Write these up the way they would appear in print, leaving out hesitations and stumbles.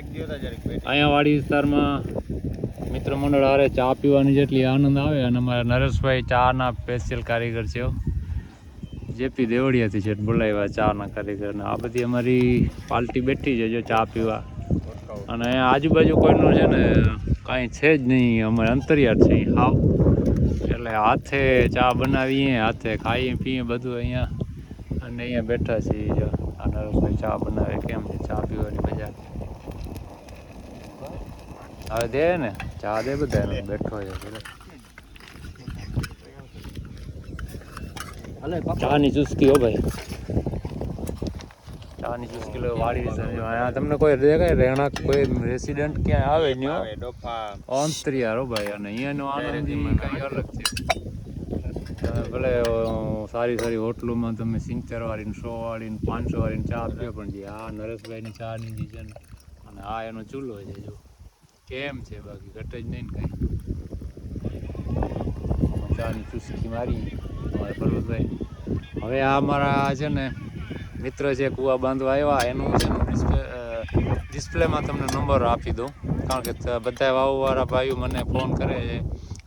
અહીંયા વાડી વિસ્તારમાં મિત્ર મંડળ હારે ચા પીવાની જેટલી આનંદ આવે અને અમારા નરેશભાઈ ચાના સ્પેશિયલ કારીગર છે જેપી દેવળિયાથી છે બોલાવ્યા ચાના કારીગર ને આ બધી અમારી પાર્ટી બેઠી છે જો ચા પીવા અને અહીંયા આજુબાજુ કોઈનું છે ને કાંઈ છે જ નહીં અમારે અંતરિયાળ છે હાવ એટલે હાથે ચા બનાવીએ હાથે ખાઈએ પીએ બધું અહીંયા અને અહીંયા બેઠા છીએ જો આ નરેશભાઈ ચા બનાવે કેમ છે ચા પીવાની મજા હવે દે ને ચા દે બધા બેઠો છે ચાની ચુસ્કી હો ભાઈ ચાની ચુસ્કી લો વાળી અહીંયા તમને કોઈ દેખાય રહેણાંક કોઈ રેસિડન્ટ ક્યાંય આવે નહીં અંતરિયાર હો ભાઈ અને અહીંયાનો આનંદ કંઈ અલગ છે ભલે સારી સારી હોટલોમાં તમે 70 વાળી 100 વાળી 500 વાળી ચા પીઓ પણ જે આ નરેશભાઈની ચાની જે છે ને અને આ એનો ચૂલો છે જો કેમ છે બાકી ઘટે જ નહીં ને કાંઈ ચાની ચુસ્કી મારી અમારે પર્વતભાઈ હવે આ અમારા છે ને મિત્ર છે કૂવા બાંધવા આવ્યા એનું છે ને ડિસ્પ્લેમાં તમને નંબર આપી દઉં કારણ કે બધા વાવવાળા ભાઈઓ મને ફોન કરે છે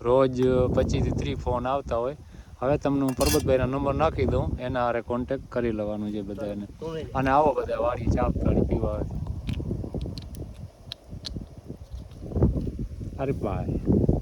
રોજ 25 થી 30 ફોન આવતા હોય હવે તમને હું પરબતભાઈના નંબર નાખી દઉં એના હારે કોન્ટેક્ટ કરી લેવાનું છે બધાને અને આવો બધા વાડી ચાપ તાળી પીવા અરે ભાઈ